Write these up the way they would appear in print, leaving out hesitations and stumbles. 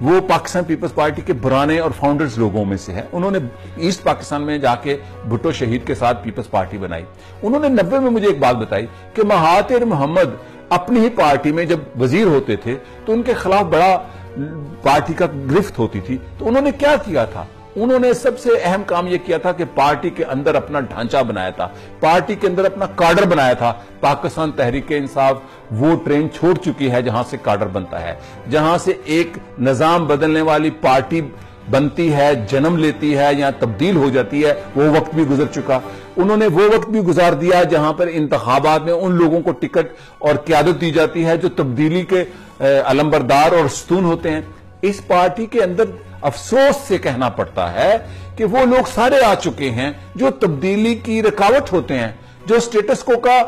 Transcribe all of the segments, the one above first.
وہ Pakistan Peoples party کے برانے اور فاؤنڈرز لوگوں میں سے ہے. انہوں نے ایسٹ پاکستان میں جا کے بھٹو شہید کے ساتھ پیپلز پارٹی بنائی. انہوں نے 90 میں مجھے ایک بات بتائی کہ مہاتیر محمد اپنی ہی پارٹی میں جب وزیر ہوتے تھے تو ان کے خلاف بڑا پارٹی کا گرفت ہوتی تھی. تو انہوں نے کیا کیا تھا؟ انہوں نے سب سے اہم کام یہ کیا تھا کہ پارٹی کے اندر اپنا ڈھانچہ بنایا تھا, پارٹی کے اندر اپنا کاڈر بنایا تھا. پاکستان تحریک انصاف وہ ٹرین چھوڑ چکی ہے جہاں سے کاڈر بنتا ہے, جہاں سے ایک نظام بدلنے والی پارٹی بنتی ہے, جنم لیتی ہے یا تبدیل ہو جاتی ہے. وہ وقت بھی گزر چکا. انہوں نے وہ وقت بھی گزار دیا جہاں پر انتخابات میں ان لوگوں کو ٹکٹ اور قیادت دی جاتی ہے جو تبدیلی کے علمبردار اور ستون ہوتے ہیں. اس پارٹی کے اندر افسوس سے کہنا پڑتا ہے کہ وہ لوگ سارے آ چکے ہیں جو تبدیلی کی رکاوٹ ہوتے ہیں, جو سٹیٹس کو کا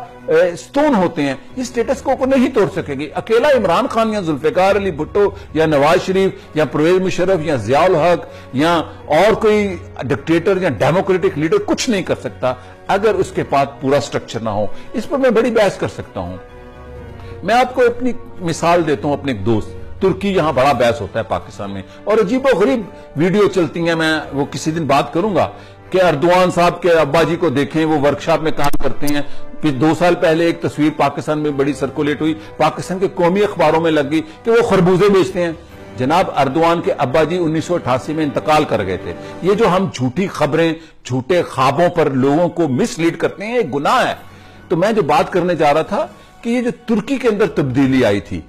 ستون ہوتے ہیں. یہ سٹیٹس کو نہیں توڑ سکے گی. اکیلا عمران خان یا ذوالفقار علی بھٹو یا نواز شریف یا پرویز مشرف یا ضیاء الحق یا اور کوئی ڈکٹیٹر یا ڈیموکریٹک لیڈر کچھ نہیں کر سکتا اگر اس کے پاس پورا سٹرکچر نہ ہو. اس پر میں بڑی بحث کر سکتا ہوں. میں آپ کو اپنی مثال دیتا ہوں. اپنے ایک دوست ترکی, یہاں بڑا بحث ہوتا ہے پاکستان میں اور عجیب و غریب ویڈیو چلتی ہیں. میں وہ کسی دن بات کروں گا کہ اردوان صاحب کے ابا جی کو دیکھیں, وہ ورکشاپ میں کام کرتے ہیں. پھر 2 سال پہلے ایک تصویر پاکستان میں بڑی سرکولیٹ ہوئی, پاکستان کے قومی اخباروں میں لگ گئی کہ وہ خربوزے بیچتے ہیں. جناب اردوان کے ابا جی 1988 میں انتقال کر گئے تھے. یہ جو ہم جھوٹی خبریں, جھوٹے خوابوں پر لوگوں کو مس لیڈ کرتے ہیں, یہ گناہ ہے. تو میں جو بات کرنے جا رہا تھا کہ یہ جو ترکی کے اندر تبدیلی آئی تھی,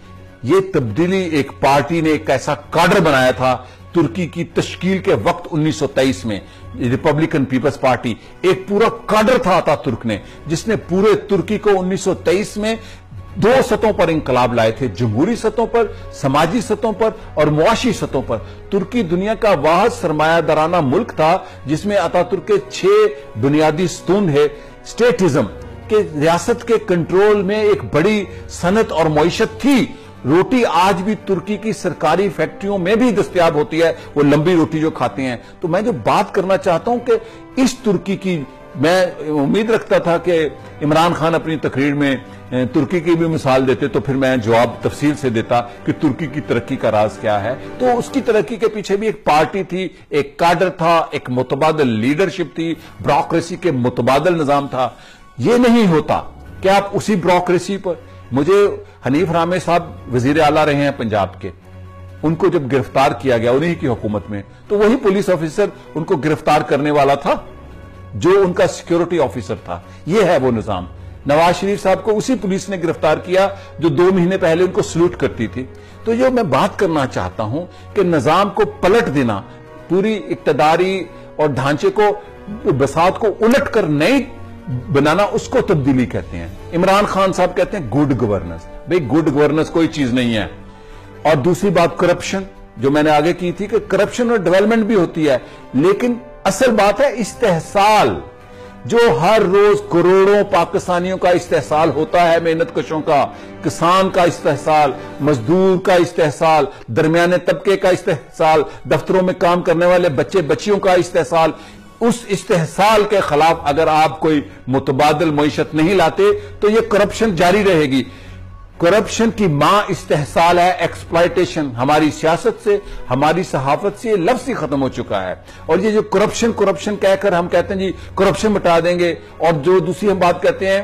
یہ تبدیلی ایک پارٹی نے ایک ایسا کاڈر بنایا تھا. ترکی کی تشکیل کے وقت 1923 میں ریپبلکن پیپلز پارٹی ایک پورا کاڈر تھا آتا ترک نے, جس نے پورے ترکی کو 1923 میں 2 سطحوں پر انقلاب لائے تھے, جمہوری سطحوں پر, سماجی سطحوں پر اور معاشی سطحوں پر. ترکی دنیا کا واحد سرمایہ دارانہ ملک تھا جس میں آتا ترک کے 6 بنیادی ستون ہے. اسٹیٹزم کہ ریاست کے کنٹرول میں ایک بڑی صنعت اور معیشت تھی. روٹی آج بھی ترکی کی سرکاری فیکٹریوں میں بھی دستیاب ہوتی ہے, وہ لمبی روٹی جو کھاتے ہیں. تو میں جو بات کرنا چاہتا ہوں کہ اس ترکی کی, میں امید رکھتا تھا کہ عمران خان اپنی تقریر میں ترکی کی بھی مثال دیتے تو پھر میں جواب تفصیل سے دیتا کہ ترکی کی ترقی کا راز کیا ہے. تو اس کی ترقی کے پیچھے بھی ایک پارٹی تھی, ایک کاڈر تھا, ایک متبادل لیڈرشپ تھی, بیوروکریسی کے متبادل نظام تھا. یہ نہیں ہوتا کہ آپ اسی بیوروکریسی پر, مجھے حنیف رامے صاحب وزیر اعلیٰ رہے ہیں پنجاب کے, ان کو جب گرفتار کیا گیا انہی کی حکومت میں, تو وہی پولیس آفیسر ان کو گرفتار کرنے والا تھا جو ان کا سیکیورٹی آفیسر تھا. یہ ہے وہ نظام. نواز شریف صاحب کو اسی پولیس نے گرفتار کیا جو 2 مہینے پہلے ان کو سلوٹ کرتی تھی. تو یہ میں بات کرنا چاہتا ہوں کہ نظام کو پلٹ دینا, پوری اقتداری اور ڈھانچے کو, بساط کو الٹ کر نئی بنانا, اس کو تبدیلی کہتے ہیں. عمران خان صاحب کہتے ہیں گڈ گورننس. بھئی گڈ گورننس کوئی چیز نہیں ہے. اور دوسری بات کرپشن, جو میں نے آگے کی تھی کہ کرپشن اور ڈیولپمنٹ بھی ہوتی ہے, لیکن اصل بات ہے استحصال. جو ہر روز کروڑوں پاکستانیوں کا استحصال ہوتا ہے, محنت کشوں کا, کسان کا استحصال, مزدور کا استحصال, درمیانے طبقے کا استحصال, دفتروں میں کام کرنے والے بچے بچیوں کا استحصال. اس استحصال کے خلاف اگر آپ کوئی متبادل معیشت نہیں لاتے تو یہ کرپشن جاری رہے گی. کرپشن کی ماں استحصال ہے, ایکسپلائٹیشن. ہماری سیاست سے, ہماری صحافت سے یہ لفظ ہی ختم ہو چکا ہے. اور یہ جو کرپشن کہہ کر ہم کہتے ہیں جی کرپشن مٹا دیں گے, اور جو دوسری ہم بات کہتے ہیں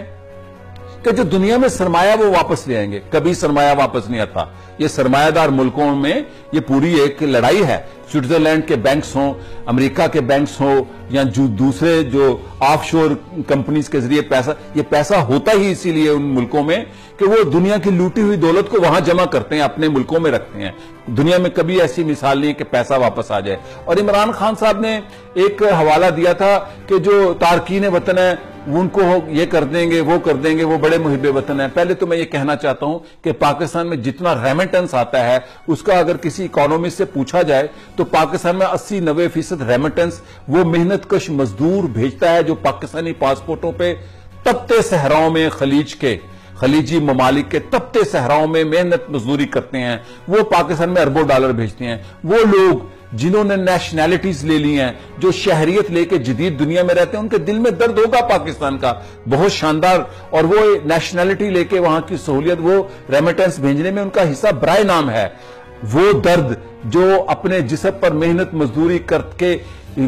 کہ جو دنیا میں سرمایہ وہ واپس لے آئیں گے. کبھی سرمایہ واپس نہیں آتا. یہ سرمایہ دار ملکوں میں یہ پوری ایک لڑائی ہے. سوئٹزرلینڈ کے بینکس ہوں, امریکہ کے بینکس ہوں, یا جو دوسرے جو آف شور کمپنیز کے ذریعے پیسہ, یہ پیسہ ہوتا ہی اسی لیے ان ملکوں میں کہ وہ دنیا کی لوٹی ہوئی دولت کو وہاں جمع کرتے ہیں, اپنے ملکوں میں رکھتے ہیں. دنیا میں کبھی ایسی مثال نہیں ہے کہ پیسہ واپس آ جائے. اور عمران خان صاحب نے ایک حوالہ دیا تھا کہ جو تارکین وطن ہیں ان کو یہ کر دیں گے, وہ کر دیں گے, وہ بڑے محب وطن ہیں. پہلے تو میں یہ کہنا چاہتا ہوں کہ پاکستان میں جتنا ریمیٹنس آتا ہے اس کا اگر کسی اکانومسٹ سے پوچھا جائے تو پاکستان میں 80-90% ریمیٹنس وہ محنت کش مزدور بھیجتا ہے جو پاکستانی پاسپورٹوں پہ تپتے صحراؤں میں خلیجی ممالک کے تپتے صحراؤں میں محنت مزدوری کرتے ہیں. وہ پاکستان میں اربوں ڈالر بھیجتے ہیں. وہ لوگ جنہوں نے نیشنلٹیز لے لی ہیں, جو شہریت لے کے جدید دنیا میں رہتے ہیں, ان کے دل میں درد ہوگا پاکستان کا بہت شاندار, اور وہ نیشنلٹی لے کے وہاں کی سہولیت, وہ ریمیٹنس بھیجنے میں ان کا حصہ برائے نام ہے. وہ درد جو اپنے جسم پر محنت مزدوری کر کے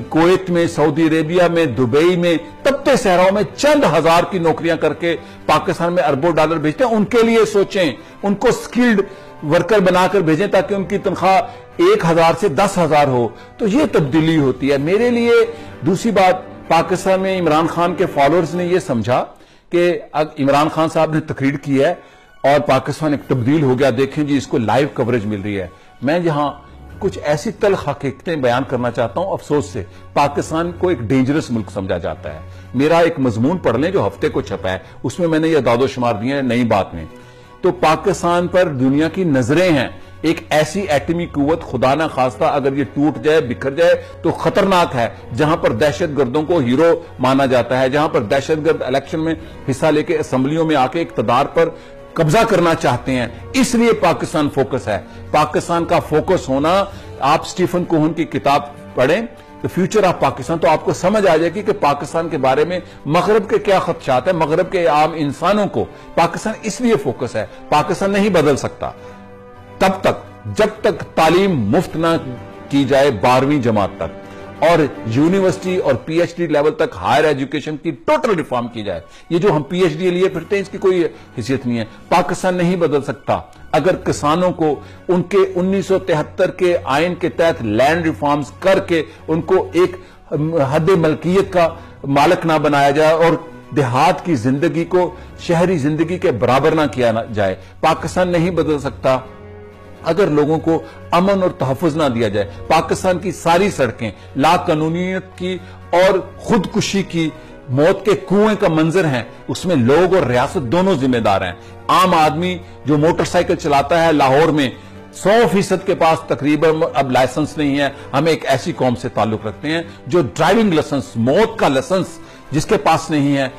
کویت میں، سعودی عربیہ میں، دبئی میں، تپتے صحراؤں میں چند ہزار کی نوکریاں کر کے پاکستان میں اربوں ڈالر بھیجتے ہیں، ان کے لیے سوچیں، ان کو سکلڈ ورکر بنا کر بھیجیں تاکہ ان کی تنخواہ 1000 سے 10,000 ہو. تو یہ تبدیلی ہوتی ہے. میرے لیے دوسری بات، پاکستان میں عمران خان کے فالوورز نے یہ سمجھا کہ عمران خان صاحب نے تقریر کی ہے اور پاکستان ایک تبدیل ہو گیا، دیکھیں جی اس کو لائیو کوریج مل رہی ہے. میں یہاں کچھ ایسی تلخ حقیقتیں بیان کرنا چاہتا ہوں. افسوس سے پاکستان کو ایک ڈینجرس ملک سمجھا جاتا ہے. میرا ایک مضمون پڑھ لیں جو ہفتے کو چھپا ہے، اس میں نے یہ اعداد و شمار دیے ہیں، نئی بات میں. تو پاکستان پر دنیا کی نظریں ہیں. ایک ایسی ایٹمی قوت خدا نہ خواستہ اگر یہ ٹوٹ جائے، بکھر جائے تو خطرناک ہے، جہاں پر دہشت گردوں کو ہیرو مانا جاتا ہے، جہاں پر دہشت گرد الیکشن میں حصہ لے کے اسمبلیوں میں آ کے اقتدار پر قبضہ کرنا چاہتے ہیں. اس لیے پاکستان فوکس ہے. پاکستان کا فوکس ہونا، آپ سٹیفن کوہن کی کتاب پڑھیں The Future of پاکستان، تو آپ کو سمجھ آ جائے گی کہ پاکستان کے بارے میں مغرب کے کیا خدشات ہیں. مغرب کے عام انسانوں کو پاکستان اس لیے فوکس ہے. پاکستان نہیں بدل سکتا تب تک جب تک تعلیم مفت نہ کی جائے 12ویں جماعت تک، اور یونیورسٹی اور پی ایچ ڈی لیول تک ہائر ایجوکیشن کی ٹوٹل ریفارم کی جائے. یہ جو ہم پی ایچ ڈی لیے پھرتے ہیں اس کی کوئی حیثیت نہیں ہے. پاکستان نہیں بدل سکتا اگر کسانوں کو ان کے 1973 کے آئین کے تحت لینڈ ریفارمز کر کے ان کو ایک حد ملکیت کا مالک نہ بنایا جائے اور دیہات کی زندگی کو شہری زندگی کے برابر نہ کیا جائے. پاکستان نہیں بدل سکتا اگر لوگوں کو امن اور تحفظ نہ دیا جائے. پاکستان کی ساری سڑکیں لا قانونیت کی اور خودکشی کی موت کے کنویں کا منظر ہیں. اس میں لوگ اور ریاست دونوں ذمہ دار ہیں. عام آدمی جو موٹر سائیکل چلاتا ہے لاہور میں 100% کے پاس تقریباً اب لائسنس نہیں ہے. ہم ایک ایسی قوم سے تعلق رکھتے ہیں جو ڈرائیونگ لائسنس، موت کا لائسنس جس کے پاس نہیں ہے.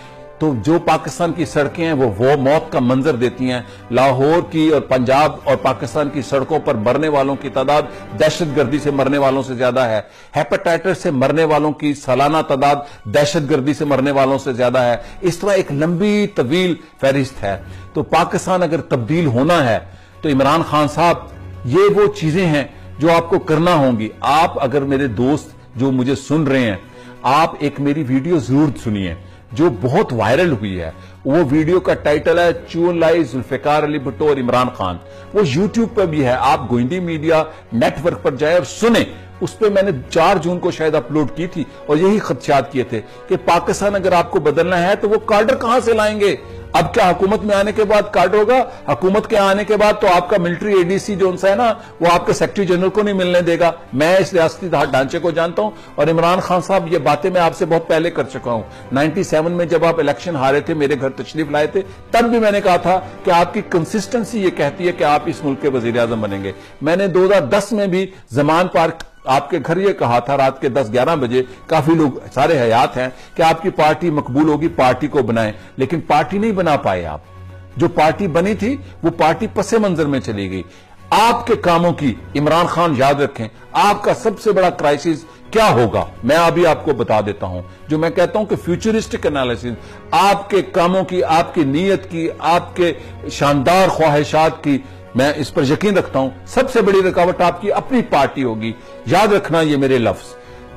تو جو پاکستان کی سڑکیں ہیں وہ موت کا منظر دیتی ہیں. لاہور کی اور پنجاب اور پاکستان کی سڑکوں پر مرنے والوں کی تعداد دہشت گردی سے مرنے والوں سے زیادہ ہے. ہیپاٹائٹس سے مرنے والوں کی سالانہ تعداد دہشت گردی سے مرنے والوں سے زیادہ ہے. اس طرح ایک لمبی طویل فہرست ہے. تو پاکستان اگر تبدیل ہونا ہے تو عمران خان صاحب یہ وہ چیزیں ہیں جو آپ کو کرنا ہوں گی. آپ اگر میرے دوست جو مجھے سن رہے ہیں، آپ ایک میری ویڈیو ضرور سنیے جو بہت وائرل ہوئی ہے. وہ ویڈیو کا ٹائٹل ہے چون لائی ذوالفقار علی بھٹو اور عمران خان. وہ یوٹیوب پہ بھی ہے، آپ گوئندی میڈیا نیٹ ورک پر جائے اور سنیں. اس پہ میں نے 4 جون کو شاید اپلوڈ کی تھی اور یہی خدشات کیے تھے کہ پاکستان اگر آپ کو بدلنا ہے تو وہ کارڈر کہاں سے لائیں گے. اب کیا حکومت میں آنے کے بعد کارڈر ہوگا؟ حکومت کے آنے کے بعد تو آپ کا ملٹری اے ڈی سی جو ہے نا وہ آپ کے سیکرٹری جنرل کو نہیں ملنے دے گا. میں اس ریاستی ڈھانچے کو جانتا ہوں اور عمران خان صاحب یہ باتیں میں آپ سے بہت پہلے کر چکا ہوں. 97 میں جب آپ الیکشن ہارے تھے، میرے گھر تشریف لائے تھے، تب بھی میں نے کہا تھا کہ آپ کی کنسسٹنسی یہ کہتی ہے کہ آپ اس ملک کے وزیر اعظم بنیں گے. میں نے 2010 میں بھی زمان پارک آپ کے گھر یہ کہا تھا رات کے 10-11 بجے، کافی لوگ سارے حیات ہیں، کہ آپ کی پارٹی مقبول ہوگی، پارٹی کو بنائیں. لیکن پارٹی نہیں بنا پائے آپ. جو پارٹی بنی تھی وہ پارٹی پس منظر میں چلی گئی. آپ کے کاموں کی عمران خان یاد رکھیں، آپ کا سب سے بڑا کرائسس کیا ہوگا میں ابھی آپ کو بتا دیتا ہوں. جو میں کہتا ہوں کہ فیوچرسٹک انالیسس، آپ کے کاموں کی، آپ کی نیت کی، آپ کے شاندار خواہشات کی، میں اس پر یقین رکھتا ہوں سب سے بڑی رکاوٹ آپ کی اپنی پارٹی ہوگی. یاد رکھنا یہ میرے لفظ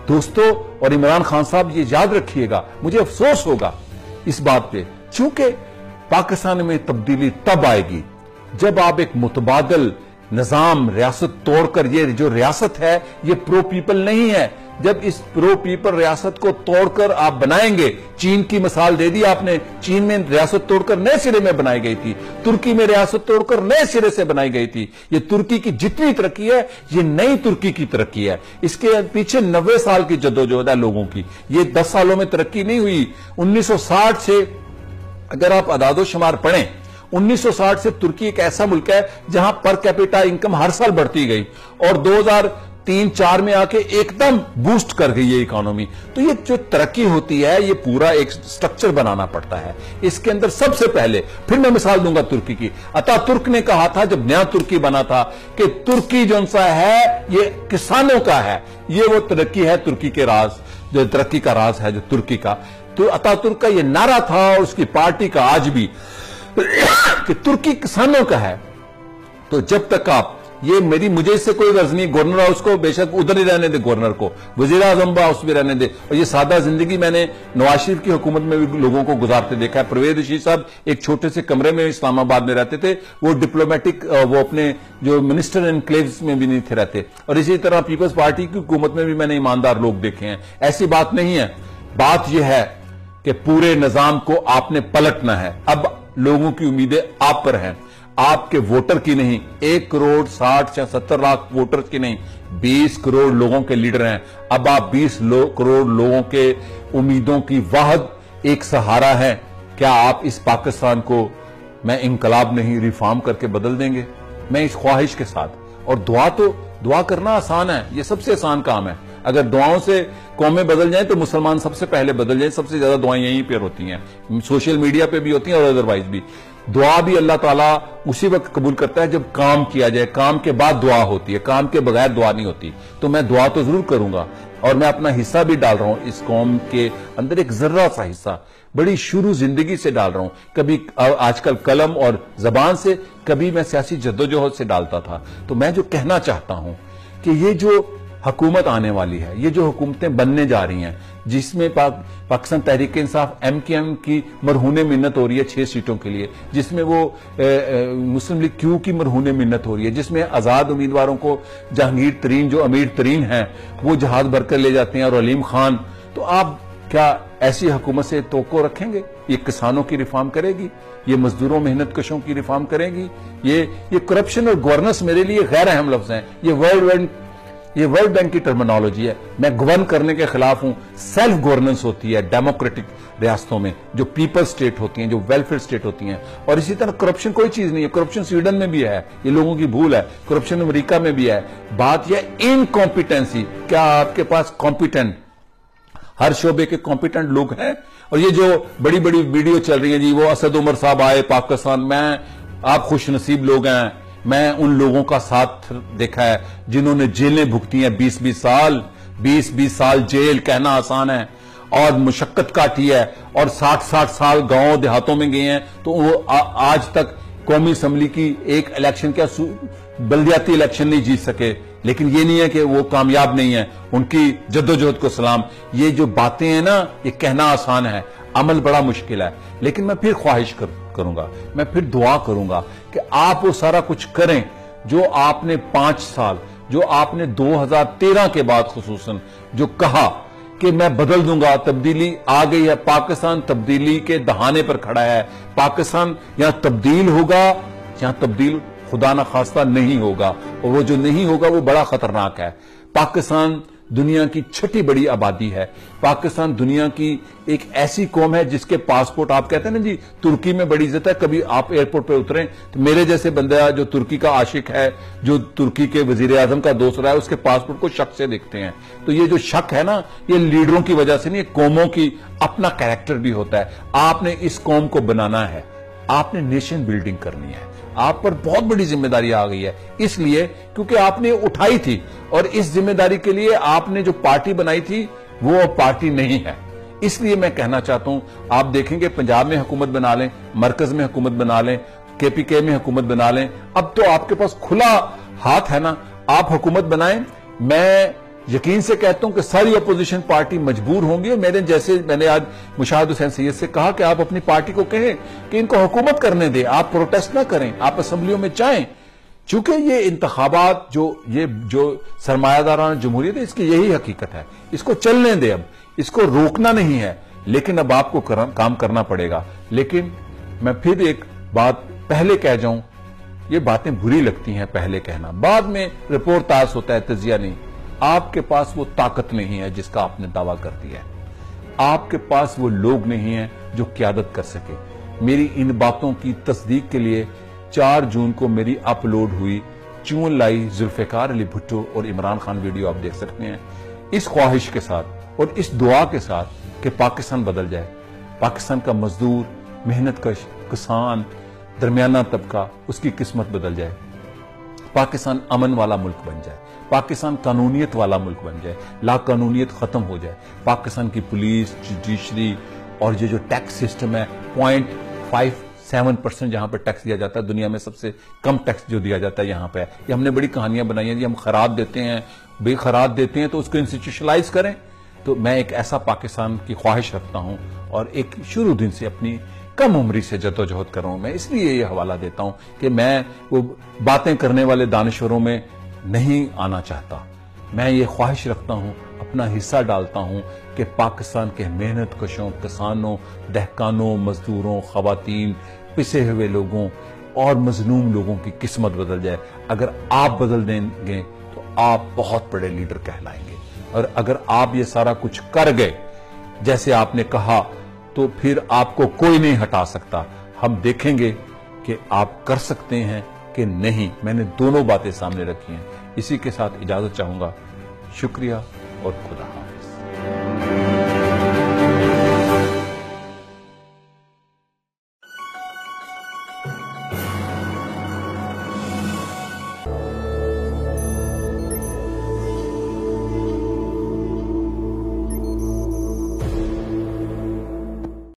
دوستو. اور عمران خان صاحب یہ یاد رکھیے گا، مجھے افسوس ہوگا اس بات پہ، چونکہ پاکستان میں تبدیلی تب آئے گی جب آپ ایک متبادل نظام ریاست توڑ کر، یہ جو ریاست ہے یہ پرو پیپل نہیں ہے، جب اس پرو پیپل ریاست کو توڑ کر آپ بنائیں گے. چین کی مثال دے دی آپ نے. چین میں ریاست توڑ کر نئے سرے میں بنائی گئی تھی. ترکی میں ریاست توڑ کر نئے سرے سے بنائی گئی تھی. یہ ترکی کی جتنی ترقی ہے یہ نئی ترکی کی ترقی ہے. اس کے پیچھے 90 سال کی جدوجہد ہے لوگوں کی. یہ 10 سالوں میں ترقی نہیں ہوئی. 1960 سے اگر آپ اعداد و شمار پڑھیں، 1960 سے ترکی ایک ایسا ملک ہے جہاں پر کیپیٹا انکم ہر سال بڑھتی گئی اور 2003-4 میں آ کے ایک دم بوسٹ کر گئی یہ اکانومی. تو یہ جو ترقی ہوتی ہے یہ پورا ایک سٹرکچر بنانا پڑتا ہے. اس کے اندر سب سے پہلے، پھر میں مثال دوں گا ترکی کی. اتا ترک نے کہا تھا جب نیا ترکی بنا تھا کہ ترکی جو ہے یہ کسانوں کا ہے. یہ وہ ترقی ہے ترکی کے راز، جو ترقی کا راز ہے جو ترکی کا. تو اتا ترک کا یہ نعرہ تھا اور اس کی پارٹی کا آج بھی کہ ترکی کسانوں کا ہے. تو جب تک آپ یہ مجھے اس سے کوئی غرض نہیں. گورنر ہاؤس کو بے شک ادھر ہی رہنے دے, گورنر کو وزیر اعظم ہاؤس بھی رہنے دے. اور یہ سادہ زندگی میں نے نواز شریف کی حکومت میں بھی لوگوں کو گزارتے دیکھا ہے. پرویز رشید صاحب ایک چھوٹے سے کمرے میں اسلام آباد میں رہتے تھے, وہ ڈپلومیٹک وہ اپنے جو منسٹر انکلیوز میں بھی نہیں تھے رہتے. اور اسی طرح پیپلز پارٹی کی حکومت میں بھی میں نے ایماندار لوگ دیکھے ہیں. ایسی بات نہیں ہے. بات یہ ہے کہ پورے نظام کو آپ نے پلٹنا ہے. اب لوگوں کی امیدیں آپ پر ہیں, آپ کے ووٹر کی نہیں. 1 کروڑ 60 یا 70 لاکھ ووٹر کی نہیں, 20 کروڑ لوگوں کے لیڈر ہیں. اب آپ 20 کروڑ لوگوں کے امیدوں کی واحد ایک سہارا ہے. کیا آپ اس پاکستان کو میں انقلاب نہیں ریفارم کر کے بدل دیں گے؟ میں اس خواہش کے ساتھ. اور دعا کرنا آسان ہے, یہ سب سے آسان کام ہے. اگر دعاؤں سے قومیں بدل جائیں تو مسلمان سب سے پہلے بدل جائیں. سب سے زیادہ دعائیں یہیں پر ہوتی ہیں, سوشل میڈیا پہ بھی ہوتی ہیں اور ادروائز بھی. دعا بھی اللہ تعالیٰ اسی وقت قبول کرتا ہے جب کام کیا جائے. کام کے بعد دعا ہوتی ہے, کام کے بغیر دعا نہیں ہوتی. تو میں دعا تو ضرور کروں گا, اور میں اپنا حصہ بھی ڈال رہا ہوں اس قوم کے اندر. ایک ذرہ سا حصہ بڑی شروع زندگی سے ڈال رہا ہوں. کبھی آج کل قلم اور زبان سے, کبھی میں سیاسی جدوجہد سے ڈالتا تھا. تو میں جو کہنا چاہتا ہوں کہ یہ جو حکومت آنے والی ہے, یہ جو حکومتیں بننے جا رہی ہیں, جس میں پاکستان تحریک انصاف MKM کی مرہون منت ہو رہی ہے 6 سیٹوں کے لیے, جس میں وہ مسلم لیگ کیو کی مرہون منت ہو رہی ہے, جس میں آزاد امیدواروں کو جہانگیر ترین جو امیر ترین ہیں وہ جہاز بھر کر لے جاتے ہیں, اور علیم خان. تو آپ کیا ایسی حکومت سے توقع رکھیں گے؟ یہ کسانوں کی ریفارم کرے گی؟ یہ مزدوروں محنت کشوں کی ریفارم کرے گی؟ یہ کرپشن اور گورننس میرے لیے غیر اہم لفظ ہیں. یہ ورلڈ بینک کی ٹرمینالوجی ہے. میں گورن کرنے کے خلاف ہوں. سیلف گورننس ہوتی ہے ڈیموکریٹک ریاستوں میں, جو پیپل سٹیٹ ہوتی ہیں, جو ویلفیئر سٹیٹ ہوتی ہیں. اور اسی طرح کرپشن کوئی چیز نہیں ہے. کرپشن سویڈن میں بھی ہے, یہ لوگوں کی بھول ہے. کرپشن امریکہ میں بھی ہے. بات یہ انکمپیٹنسی. کیا آپ کے پاس کمپیٹنٹ, ہر شعبے کے کمپیٹنٹ لوگ ہیں؟ اور یہ جو بڑی بڑی ویڈیو چل رہی ہیں, جی وہ اسد عمر صاحب آئے پاکستان, آپ خوش نصیب لوگ ہیں. میں ان لوگوں کا ساتھ دیکھا ہے جنہوں نے جیلیں بھگتی ہیں 20 سال جیل. کہنا آسان ہے, اور مشقت کاٹی ہے, اور 60 سال گاؤں دیہاتوں میں گئے ہیں. تو وہ آج تک قومی اسمبلی کی ایک الیکشن, کیا بلدیاتی الیکشن نہیں جیت سکے. لیکن یہ نہیں ہے کہ وہ کامیاب نہیں ہیں, ان کی جدوجہد کو سلام. یہ جو باتیں ہیں نا, یہ کہنا آسان ہے, عمل بڑا مشکل ہے. لیکن میں پھر خواہش کروں گا, میں پھر دعا کروں گا کہ آپ وہ سارا کچھ کریں جو آپ نے 5 سال, جو آپ نے 2013 کے بعد خصوصاً جو کہا کہ میں بدل دوں گا. تبدیلی آ گئی ہے. پاکستان تبدیلی کے دہانے پر کھڑا ہے. پاکستان یہاں تبدیل ہوگا, یہاں تبدیل خدا نہ خواستہ نہیں ہوگا, اور وہ جو نہیں ہوگا وہ بڑا خطرناک ہے. پاکستان دنیا کی 6ٹھی بڑی آبادی ہے. پاکستان دنیا کی ایک ایسی قوم ہے جس کے پاسپورٹ, آپ کہتے ہیں نا جی ترکی میں بڑی عزت ہے. کبھی آپ ایئرپورٹ پہ اتریں تو میرے جیسے بندہ جو ترکی کا عاشق ہے, جو ترکی کے وزیر اعظم کا دوست رہا ہے, اس کے پاسپورٹ کو شک سے دیکھتے ہیں. تو یہ جو شک ہے نا, یہ لیڈروں کی وجہ سے نہیں, یہ قوموں کی اپنا کریکٹر بھی ہوتا ہے. آپ نے اس قوم کو بنانا ہے, آپ نے نیشن بلڈنگ کرنی ہے. آپ پر بہت بڑی ذمہ داری آ گئی ہے, اس لیے کیونکہ آپ نے اٹھائی تھی, اور اس ذمہ داری کے لیے آپ نے جو پارٹی بنائی تھی وہ پارٹی نہیں ہے. اس لیے میں کہنا چاہتا ہوں, آپ دیکھیں گے پنجاب میں حکومت بنا لیں, مرکز میں حکومت بنا لیں, KPK میں حکومت بنا لیں. اب تو آپ کے پاس کھلا ہاتھ ہے نا, آپ حکومت بنائیں. میں یقین سے کہتا ہوں کہ ساری اپوزیشن پارٹی مجبور ہوں گی. اور میں نے آج مشاہد حسین سید سے کہا کہ آپ اپنی پارٹی کو کہیں کہ ان کو حکومت کرنے دیں, آپ پروٹیسٹ نہ کریں, آپ اسمبلیوں میں چاہیں. چونکہ یہ انتخابات جو سرمایہ داران جمہوریت ہے, اس کی یہی حقیقت ہے. اس کو چلنے دیں, اب اس کو روکنا نہیں ہے. لیکن اب آپ کو کام کرنا پڑے گا. لیکن میں پھر ایک بات پہلے کہہ جاؤں, یہ باتیں بری لگتی ہیں پہلے کہنا, بعد میں رپورٹ تاس ہوتا ہے, تجزیہ نہیں. آپ کے پاس وہ طاقت نہیں ہے جس کا آپ نے دعویٰ کر دیا ہے. آپ کے پاس وہ لوگ نہیں ہیں جو قیادت کر سکے. میری ان باتوں کی تصدیق کے لیے 4 جون کو میری اپلوڈ ہوئی چون لائی ذوالفقار علی بھٹو اور عمران خان ویڈیو آپ دیکھ سکتے ہیں. اس خواہش کے ساتھ اور اس دعا کے ساتھ کہ پاکستان بدل جائے, پاکستان کا مزدور, محنت کش, کسان, درمیانہ طبقہ, اس کی قسمت بدل جائے. پاکستان امن والا ملک بن جائے, پاکستان قانونیت والا ملک بن جائے, لا قانونیت ختم ہو جائے. پاکستان کی پولیس, جوڈیشری اور یہ جو ٹیکس سسٹم ہے 0.5 7% جہاں پہ ٹیکس دیا جاتا ہے، دنیا میں سب سے کم ٹیکس جو دیا جاتا ہے یہاں پہ. یہ ہم نے بڑی کہانیاں بنائی ہیں جی، ہم خیرات دیتے ہیں، بے خیرات دیتے ہیں تو اس کو انسٹیٹیوشنلائز کریں. تو میں ایک ایسا پاکستان کی خواہش رکھتا ہوں اور ایک شروع دن سے اپنی کم عمری سے جدوجہد کر رہا ہوں. میں اس لیے یہ حوالہ دیتا ہوں کہ میں وہ باتیں کرنے والے دانشوروں میں نہیں آنا چاہتا. میں یہ خواہش رکھتا ہوں، اپنا حصہ ڈالتا ہوں کہ پاکستان کے محنت کشوں، کسانوں، دہقانوں، مزدوروں، خواتین، پسے ہوئے لوگوں اور مظلوم لوگوں کی قسمت بدل جائے. اگر آپ بدل دیں گے تو آپ بہت بڑے لیڈر کہلائیں گے. اور اگر آپ یہ سارا کچھ کر گئے جیسے آپ نے کہا تو پھر آپ کو کوئی نہیں ہٹا سکتا. ہم دیکھیں گے کہ آپ کر سکتے ہیں کہ نہیں. میں نے دونوں باتیں سامنے رکھی ہیں. اسی کے ساتھ اجازت چاہوں گا. شکریہ اور خدا.